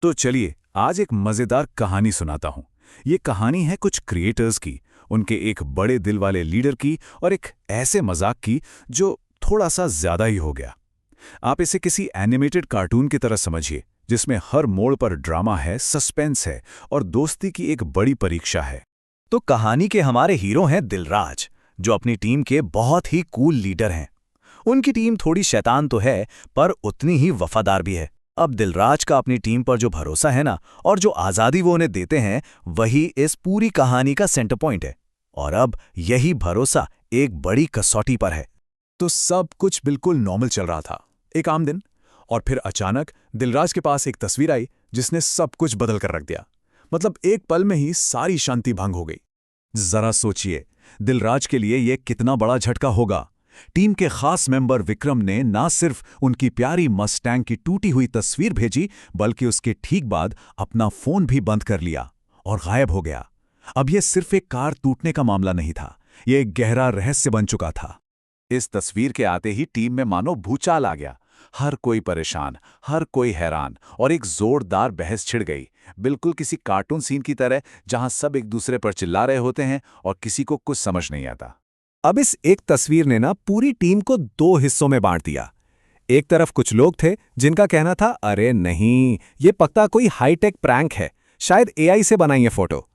तो चलिए आज एक मजेदार कहानी सुनाता हूं। ये कहानी है कुछ क्रिएटर्स की, उनके एक बड़े दिल वाले लीडर की और एक ऐसे मजाक की जो थोड़ा सा ज्यादा ही हो गया। आप इसे किसी एनिमेटेड कार्टून की तरह समझिए, जिसमें हर मोड़ पर ड्रामा है, सस्पेंस है और दोस्ती की एक बड़ी परीक्षा है। तो कहानी के हमारे हीरो हैं दिलराज, जो अपनी टीम के बहुत ही कूल लीडर हैं। उनकी टीम थोड़ी शैतान तो है, पर उतनी ही वफादार भी है। अब दिलराज का अपनी टीम पर जो भरोसा है ना, और जो आज़ादी वो उन्हें देते हैं, वही इस पूरी कहानी का सेंटर पॉइंट है। और अब यही भरोसा एक बड़ी कसौटी पर है। तो सब कुछ बिल्कुल नॉर्मल चल रहा था, एक आम दिन। और फिर अचानक दिलराज के पास एक तस्वीर आई जिसने सब कुछ बदल कर रख दिया। मतलब एक पल में ही सारी शांति भंग हो गई। जरा सोचिए, दिलराज के लिए यह कितना बड़ा झटका होगा। टीम के खास मेंबर विक्रम ने ना सिर्फ उनकी प्यारी मस्टैंग की टूटी हुई तस्वीर भेजी, बल्कि उसके ठीक बाद अपना फोन भी बंद कर लिया और गायब हो गया। अब यह सिर्फ एक कार टूटने का मामला नहीं था, यह एक गहरा रहस्य बन चुका था। इस तस्वीर के आते ही टीम में मानो भूचाल आ गया। हर कोई परेशान, हर कोई हैरान, और एक जोरदार बहस छिड़ गई, बिल्कुल किसी कार्टून सीन की तरह, जहां सब एक दूसरे पर चिल्ला रहे होते हैं और किसी को कुछ समझ नहीं आता। अब इस एक तस्वीर ने ना पूरी टीम को दो हिस्सों में बांट दिया। एक तरफ कुछ लोग थे जिनका कहना था, अरे नहीं, ये पक्का कोई हाईटेक प्रैंक है, शायद एआई से बनाई है फोटो।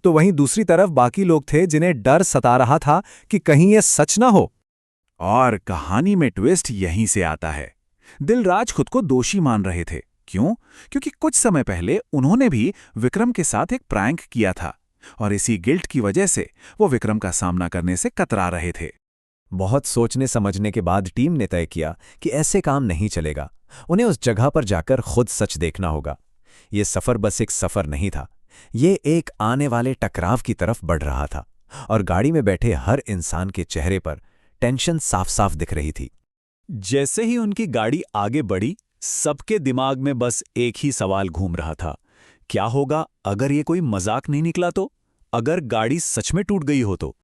तो वहीं दूसरी तरफ बाकी लोग थे जिन्हें डर सता रहा था कि कहीं ये सच ना हो। और कहानी में ट्विस्ट यहीं से आता है। दिलराज खुद को दोषी मान रहे थे। क्यों? क्योंकि कुछ समय पहले उन्होंने भी विक्रम के साथ एक प्रैंक किया था, और इसी गिल्ट की वजह से वो विक्रम का सामना करने से कतरा रहे थे। बहुत सोचने समझने के बाद टीम ने तय किया कि ऐसे काम नहीं चलेगा। उन्हें उस जगह पर जाकर खुद सच देखना होगा। ये सफर बस एक सफर नहीं था, ये एक आने वाले टकराव की तरफ बढ़ रहा था। और गाड़ी में बैठे हर इंसान के चेहरे पर टेंशन साफ साफ दिख रही थी। जैसे ही उनकी गाड़ी आगे बढ़ी, सबके दिमाग में बस एक ही सवाल घूम रहा था, क्या होगा अगर ये कोई मजाक नहीं निकला तो? अगर गाड़ी सच में टूट गई हो तो?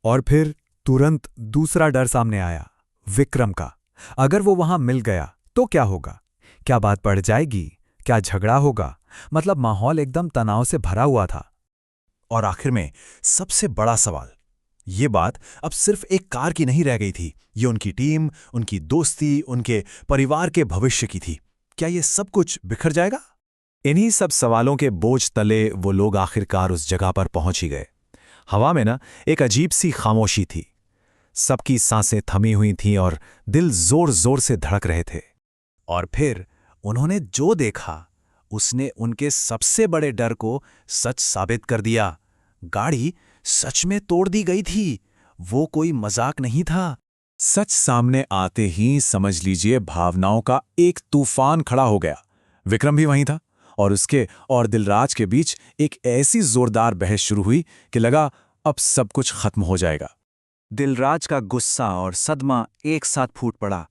और फिर तुरंत दूसरा डर सामने आया, विक्रम का। अगर वो वहां मिल गया तो क्या होगा? क्या बात बढ़ जाएगी? क्या झगड़ा होगा? मतलब माहौल एकदम तनाव से भरा हुआ था। और आखिर में सबसे बड़ा सवाल, ये बात अब सिर्फ एक कार की नहीं रह गई थी, ये उनकी टीम, उनकी दोस्ती, उनके परिवार के भविष्य की थी। क्या ये सब कुछ बिखर जाएगा? इन्हीं सब सवालों के बोझ तले वो लोग आखिरकार उस जगह पर पहुंच ही गए। हवा में ना एक अजीब सी खामोशी थी। सबकी सांसें थमी हुई थीं और दिल जोर जोर से धड़क रहे थे। और फिर उन्होंने जो देखा, उसने उनके सबसे बड़े डर को सच साबित कर दिया। गाड़ी सच में तोड़ दी गई थी, वो कोई मजाक नहीं था। सच सामने आते ही समझ लीजिए भावनाओं का एक तूफान खड़ा हो गया। विक्रम भी वहीं था, और उसके और दिलराज के बीच एक ऐसी जोरदार बहस शुरू हुई कि लगा अब सब कुछ खत्म हो जाएगा। दिलराज का गुस्सा और सदमा एक साथ फूट पड़ा।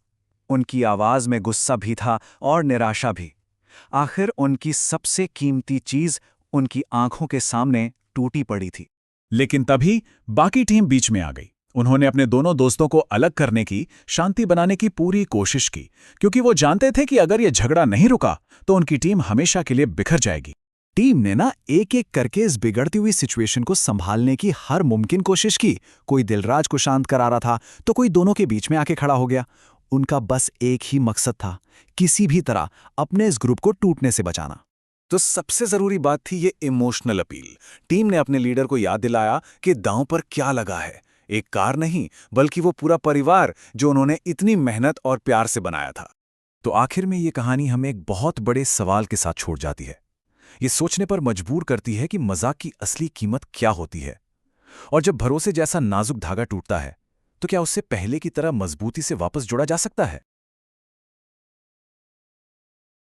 उनकी आवाज में गुस्सा भी था और निराशा भी। आखिर उनकी सबसे कीमती चीज उनकी आंखों के सामने टूटी पड़ी थी। लेकिन तभी बाकी टीम बीच में आ गई। उन्होंने अपने दोनों दोस्तों को अलग करने की, शांति बनाने की पूरी कोशिश की, क्योंकि वो जानते थे कि अगर ये झगड़ा नहीं रुका तो उनकी टीम हमेशा के लिए बिखर जाएगी। टीम ने ना एक एक करके इस बिगड़ती हुई सिचुएशन को संभालने की हर मुमकिन कोशिश की। कोई दिलराज को शांत करा रहा था, तो कोई दोनों के बीच में आके खड़ा हो गया। उनका बस एक ही मकसद था, किसी भी तरह अपने इस ग्रुप को टूटने से बचाना। तो सबसे जरूरी बात थी ये इमोशनल अपील। टीम ने अपने लीडर को याद दिलाया कि दांव पर क्या लगा है। एक कार नहीं, बल्कि वो पूरा परिवार जो उन्होंने इतनी मेहनत और प्यार से बनाया था। तो आखिर में ये कहानी हमें एक बहुत बड़े सवाल के साथ छोड़ जाती है। ये सोचने पर मजबूर करती है कि मजाक की असली कीमत क्या होती है। और जब भरोसे जैसा नाजुक धागा टूटता है, तो क्या उससे पहले की तरह मजबूती से वापस जोड़ा जा सकता है?